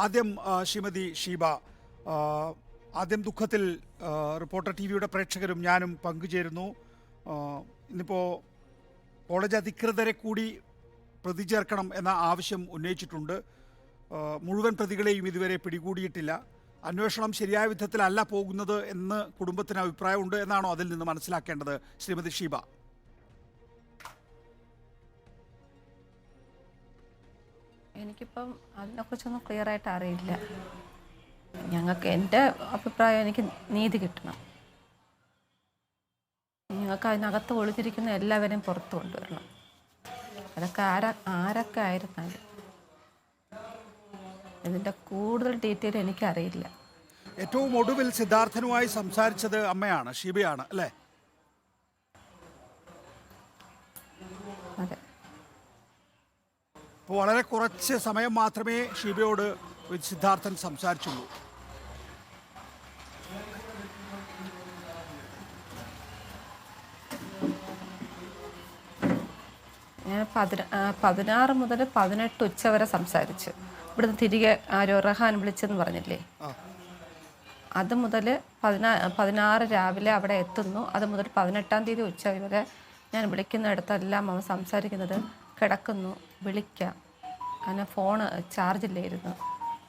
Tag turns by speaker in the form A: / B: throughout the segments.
A: ആദ്യം ശ്രീമതി ഷീബ, ആദ്യം ദുഃഖത്തിൽ റിപ്പോർട്ടർ ടിവിയുടെ പ്രേക്ഷകരും ഞാനും പങ്കുചേരുന്നു. ഇന്നിപ്പോൾ കോളേജ് അധികൃതരെ കൂടി പ്രതി ചേർക്കണം എന്ന ആവശ്യം ഉന്നയിച്ചിട്ടുണ്ട്. മുഴുവൻ പ്രതികളെയും ഇതുവരെ പിടികൂടിയിട്ടില്ല. അന്വേഷണം ശരിയായ വിധത്തിലല്ല പോകുന്നത് എന്ന് കുടുംബത്തിന് അഭിപ്രായമുണ്ട് എന്നാണോ അതിൽ നിന്ന് മനസ്സിലാക്കേണ്ടത് ശ്രീമതി ഷീബ?
B: എനിക്കിപ്പം അതിനെക്കുറിച്ചൊന്നും ക്ലിയർ ആയിട്ട് അറിയില്ല. ഞങ്ങൾക്ക് എൻ്റെ അഭിപ്രായം എനിക്ക് നീതി കിട്ടണം. ഞങ്ങൾക്ക് അതിനകത്ത് ഒളിഞ്ഞിരിക്കുന്ന എല്ലാവരെയും പുറത്തു കൊണ്ടുവരണം. അതൊക്കെ ആരൊക്കെ ആയിരുന്നാലും ഇതിൻ്റെ കൂടുതൽ ഡീറ്റെയിൽ എനിക്കറിയില്ല.
A: ഏറ്റവും ഒടുവിൽ സിദ്ധാർത്ഥനുമായി സംസാരിച്ചത് അമ്മയാണ്, ഷീബയാണ് അല്ലേ?
B: അതെ.
A: അപ്പോൾ വളരെ കുറച്ച് സമയം മാത്രമേ ഷീബയോട് സിദ്ധാർത്ഥൻ സംസാരിച്ചുള്ളൂ.
B: ഞാൻ 16 മുതൽ 18 ഉച്ച വരെ സംസാരിച്ചു. ഇവിടുന്ന് തിരികെ ആരോ റഹാൻ വിളിച്ചെന്ന് പറഞ്ഞില്ലേ, അത് മുതൽ 16 രാവിലെ അവിടെ എത്തുന്നു. അത് മുതൽ 18-ാം തീയതി ഉച്ച വരെ ഞാൻ വിളിക്കുന്നിടത്തെല്ലാം അവൻ സംസാരിക്കുന്നത് കിടക്കുന്നു, വിളിക്കാം, അങ്ങനെ ഫോണ് ചാർജില്ലായിരുന്നു,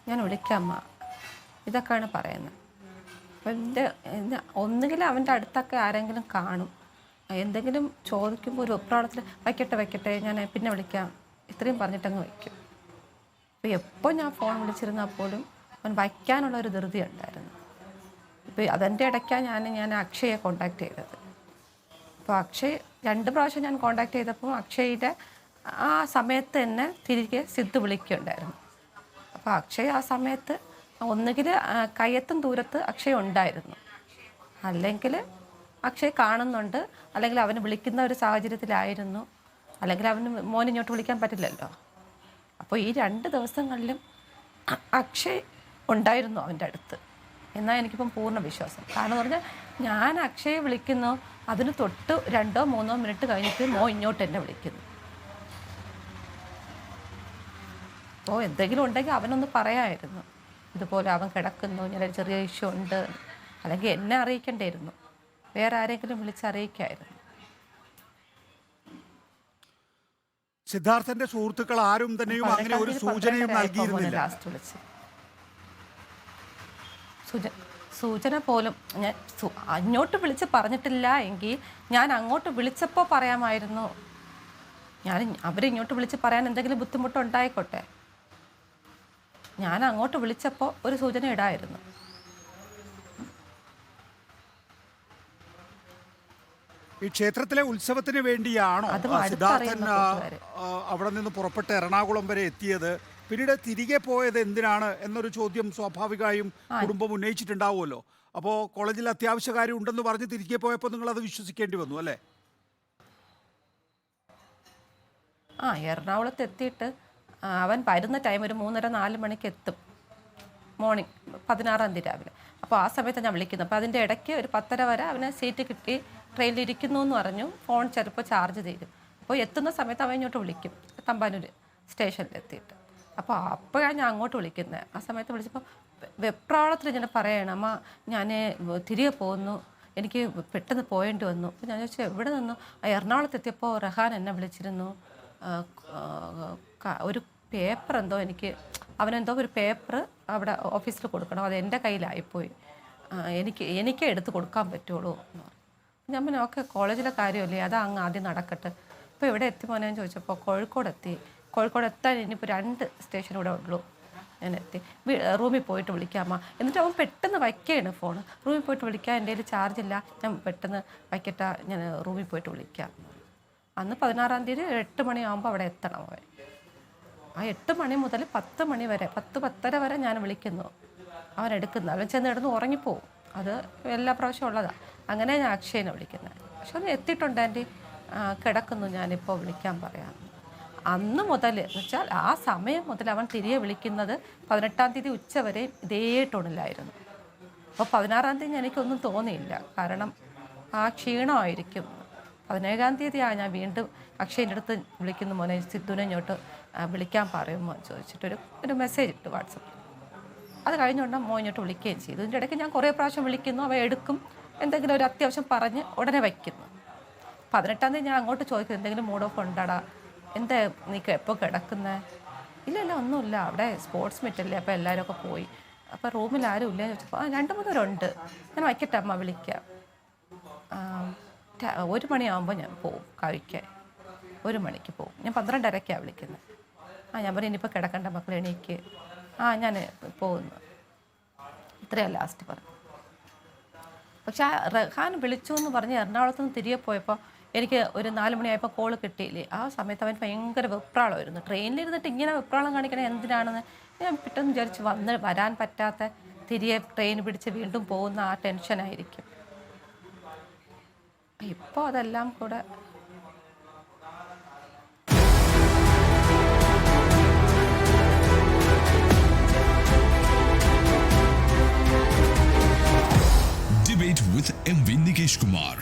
B: ഞാൻ വിളിക്കാമ്മ, ഇതൊക്കെയാണ് പറയുന്നത്. അപ്പം ഒന്നുകിൽ അവൻ്റെ അടുത്തൊക്കെ ആരെങ്കിലും കാണും, എന്തെങ്കിലും ചോദിക്കുമ്പോൾ ഒരു ഒപ്രാളത്തിൽ വയ്ക്കട്ടെ ഞാൻ പിന്നെ വിളിക്കാം, ഇത്രയും പറഞ്ഞിട്ടങ്ങ് വയ്ക്കും. അപ്പോൾ എപ്പോൾ ഞാൻ ഫോൺ വിളിച്ചിരുന്നാൽ പോലും അവൻ വയ്ക്കാനുള്ളൊരു ധൃതി ഉണ്ടായിരുന്നു. ഇപ്പോൾ അതിൻ്റെ ഇടയ്ക്കാണ് ഞാൻ അക്ഷയെ കോണ്ടാക്ട് ചെയ്തത്. അപ്പോൾ അക്ഷയ് 2 പ്രാവശ്യം ഞാൻ കോണ്ടാക്ട് ചെയ്തപ്പോൾ അക്ഷയുടെ ആ സമയത്ത് തന്നെ തിരികെ സിദ്ധു വിളിക്കുകയുണ്ടായിരുന്നു. അപ്പോൾ അക്ഷയ് ആ സമയത്ത് ഒന്നുകിൽ കയ്യെത്തും ദൂരത്ത് അക്ഷയ് ഉണ്ടായിരുന്നു, അല്ലെങ്കിൽ അക്ഷയ് കാണുന്നുണ്ട്, അല്ലെങ്കിൽ അവന് വിളിക്കുന്ന ഒരു സാഹചര്യത്തിലായിരുന്നു, അല്ലെങ്കിൽ അവന് മോനിങ്ങോട്ട് വിളിക്കാൻ പറ്റില്ലല്ലോ. അപ്പോൾ ഈ 2 ദിവസങ്ങളിലും അക്ഷയ് ഉണ്ടായിരുന്നു അവൻ്റെ അടുത്ത് എന്നാൽ എനിക്കിപ്പം പൂർണ്ണ വിശ്വാസം. കാരണം എന്ന് പറഞ്ഞാൽ ഞാൻ അക്ഷയെ വിളിക്കുന്നു, അതിന് തൊട്ട് 2-3 മിനിറ്റ് കഴിഞ്ഞിട്ട് ഇങ്ങോട്ട് എന്നെ വിളിക്കുന്നു. അപ്പോൾ എന്തെങ്കിലും ഉണ്ടെങ്കിൽ അവനൊന്ന് പറയാമായിരുന്നു, ഇതുപോലെ അവൻ കിടക്കുന്നു, ഇങ്ങനെ ചെറിയ ഇഷ്യൂ ഉണ്ട്, അല്ലെങ്കിൽ എന്നെ അറിയിക്കേണ്ടിയിരുന്നു, വേറെ ആരെങ്കിലും വിളിച്ചറിയിക്കായിരുന്നു.
A: സിദ്ധാർത്ഥന്റെ സുഹൃത്തുക്കൾ ആരും തന്നെയും അങ്ങനെ ഒരു സൂചനയും നൽകിയിരുന്നില്ല.
B: ലാസ്റ്റ് വിളിച്ച് സൂചന പോലും ഞാൻ അങ്ങോട്ട് വിളിച്ച് പറഞ്ഞിട്ടില്ല എങ്കിൽ ഞാൻ അങ്ങോട്ട് വിളിച്ചപ്പോൾ പറയാമായിരുന്നു. അവരിങ്ങോട്ട് വിളിച്ച് പറയാൻ എന്തെങ്കിലും ബുദ്ധിമുട്ടുണ്ടായിക്കോട്ടെ, ഞാൻ അങ്ങോട്ട് വിളിച്ചപ്പോൾ ഒരു സൂചന ഇടായിരുന്നു.
A: ഈ ക്ഷേത്രത്തിലെ ഉത്സവത്തിന് വേണ്ടിയാണോ സിദ്ധാർത്ഥൻ അവിടെ നിന്ന് പുറപ്പെട്ട് എറണാകുളം വരെ എത്തിയത്? പിന്നീട് തിരികെ പോയത് എന്തിനാണ് എന്നൊരു ചോദ്യം സ്വാഭാവികമായും കുടുംബം ഉന്നയിച്ചിട്ടുണ്ടാവുമല്ലോ. അപ്പോൾ കോളേജിൽ അത്യാവശ്യ കാര്യം ഉണ്ടെന്ന് പറഞ്ഞ് തിരികെ പോയപ്പോൾ നിങ്ങൾ അത് വിശ്വസിക്കേണ്ടി വന്നു അല്ലേ?
B: എറണാകുളത്ത് എത്തിയിട്ട് അവൻ വരുന്ന ടൈം ഒരു 3:30-4 മണിക്ക് എത്തും, മോർണിംഗ് 16-ാം തീയതി രാവിലെ. അപ്പോൾ ആ സമയത്ത് ഞാൻ വിളിക്കുന്നത്. അപ്പോൾ അതിൻ്റെ ഇടയ്ക്ക് ഒരു 10:30 വരെ അവന് സീറ്റ് കിട്ടി, ട്രെയിനിൽ ഇരിക്കുന്നു എന്ന് പറഞ്ഞു. ഫോൺ ചിലപ്പോൾ ചാർജ് തീരും. അപ്പോൾ എത്തുന്ന സമയത്ത് അവൻ ഇങ്ങോട്ട് വിളിക്കും, തമ്പാനൂർ സ്റ്റേഷനിലെത്തിയിട്ട്. അപ്പോൾ അപ്പോഴാണ് ഞാൻ അങ്ങോട്ട് വിളിക്കുന്നത്. ആ സമയത്ത് വിളിച്ചപ്പോൾ വെപ്രാളത്തിൽ ഇങ്ങനെ പറയണം, അമ്മ ഞാൻ തിരികെ പോകുന്നു, എനിക്ക് പെട്ടെന്ന് പോയേണ്ടി വന്നു. അപ്പോൾ ഞാൻ ചോദിച്ചു എവിടെ നിന്നു? എറണാകുളത്ത് എത്തിയപ്പോൾ റഹാൻ എന്നെ വിളിച്ചിരുന്നു, ഒരു പേപ്പർ എന്തോ അവനെന്തോ ഒരു പേപ്പർ അവിടെ ഓഫീസിൽ കൊടുക്കണം, അത് എൻ്റെ കയ്യിലായിപ്പോയി, എനിക്ക് എടുത്ത് കൊടുക്കാൻ പറ്റുള്ളൂ എന്ന് പറഞ്ഞു. ഞാൻ പറഞ്ഞു ഓക്കെ, കോളേജിലെ കാര്യമല്ലേ, അത് അങ്ങ് ആദ്യം നടക്കട്ടെ. ഇപ്പോൾ എവിടെ എത്തി മോനെന്ന് ചോദിച്ചപ്പോൾ കോഴിക്കോട് എത്തി. കോഴിക്കോട് എത്താൻ ഇനിയിപ്പോൾ 2 സ്റ്റേഷൻ ഇവിടെ ഉള്ളൂ. ഞാൻ എത്തി, റൂമിൽ പോയിട്ട് വിളിക്കാമ. എന്നിട്ട് അവൻ പെട്ടെന്ന് വയ്ക്കുകയാണ് ഫോൺ. റൂമിൽ പോയിട്ട് വിളിക്കാം, എൻ്റെ കയ്യിൽ ചാർജില്ല, ഞാൻ പെട്ടെന്ന് വയ്ക്കട്ടെ, ഞാൻ റൂമിൽ പോയിട്ട് വിളിക്കാം. അന്ന് 16-ാം തീയതി 8 മണിയാകുമ്പോൾ അവിടെ എത്തണം അവൻ. ആ 8 മണി മുതൽ 10 മണി വരെ, 10-10:30 വരെ ഞാൻ വിളിക്കുന്നു, അവൻ എടുക്കുന്നു. അവൻ ചെന്ന് കിടന്ന് ഉറങ്ങിപ്പോവും, അത് എല്ലാ പ്രാവശ്യവും ഉള്ളതാണ്. അങ്ങനെ ഞാൻ അക്ഷയനെ വിളിക്കുന്നത്. പക്ഷെ ഒന്ന് എത്തിയിട്ടുണ്ട് ആൻറ്റി, കിടക്കുന്നു, ഞാനിപ്പോൾ വിളിക്കാൻ പറയാം. അന്ന് മുതൽ എന്ന് വെച്ചാൽ ആ സമയം മുതൽ അവൻ തിരികെ വിളിക്കുന്നത് 18-ാം തീയതി ഉച്ച വരെ ഇതേ ടോണിലായിരുന്നു. അപ്പോൾ 16-ാം തീയതി എനിക്കൊന്നും തോന്നിയില്ല, കാരണം ആ ക്ഷീണമായിരിക്കും. 17-ാം തീയതിയാണ് ഞാൻ വീണ്ടും അക്ഷയൻ്റെ അടുത്ത് വിളിക്കുന്നു, മോനെ സിദ്ധുവിനെ ഇങ്ങോട്ട് വിളിക്കാൻ പറയുമോ എന്ന് ചോദിച്ചിട്ടൊരു മെസ്സേജ് ഇട്ടു വാട്സപ്പിൽ. അത് കഴിഞ്ഞുകൊണ്ട് മോനിട്ട് വിളിക്കുകയും ചെയ്തു. ഇതിൻ്റെ ഇടയ്ക്ക് ഞാൻ കുറേ പ്രാവശ്യം വിളിക്കുന്നു, അവ എടുക്കും, എന്തെങ്കിലും ഒരു അത്യാവശ്യം പറഞ്ഞ് ഉടനെ വയ്ക്കുന്നു. 18-ാം തീയതി ഞാൻ അങ്ങോട്ട് ചോദിക്കും, എന്തെങ്കിലും മൂഡ് ഓഫ് ഉണ്ടാടാ, എന്താ നീ എപ്പോൾ കിടക്കുന്നത്? ഇല്ല ഒന്നുമില്ല, അവിടെ സ്പോർട്സ് മീറ്റല്ലേ, അപ്പോൾ എല്ലാവരും ഒക്കെ പോയി, അപ്പോൾ റൂമിൽ ആരും ഇല്ല ചോദിച്ചപ്പോൾ 2-3 പേരുണ്ട്, ഞാൻ വയ്ക്കട്ടെ അമ്മ വിളിക്കാം. 1 മണിയാകുമ്പോൾ ഞാൻ പോവും കഴിക്കാൻ, 1 മണിക്ക് പോവും. ഞാൻ 12:30ക്കാണ് വിളിക്കുന്നത്. ഞാൻ പറഞ്ഞു ഇനിയിപ്പോൾ കിടക്കണ്ട മക്കൾ, എണീക്ക്. ഞാൻ പോകുന്നു, ഇത്രയാണ് ലാസ്റ്റ് പറഞ്ഞു. പക്ഷെ റഹാൻ വിളിച്ചു എന്ന് പറഞ്ഞ് എറണാകുളത്ത് നിന്ന് തിരികെ പോയപ്പോൾ എനിക്ക് ഒരു 4 മണിയായപ്പോൾ കോള് കിട്ടിയില്ലേ. ആ സമയത്ത് അവൻ ഭയങ്കര വെപ്രാളമായിരുന്നു. ട്രെയിനിലിരുന്നിട്ട് ഇങ്ങനെ വെപ്രാളം കാണിക്കണേ എന്തിനാണെന്ന് ഞാൻ പെട്ടെന്ന് വിചാരിച്ച് വരാൻ പറ്റാത്ത, തിരികെ ട്രെയിൻ പിടിച്ച് വീണ്ടും പോകുന്ന ആ ടെൻഷനായിരിക്കും. ഇപ്പോൾ അതെല്ലാം കൂടെ
C: Debate with MV Nikesh Kumar.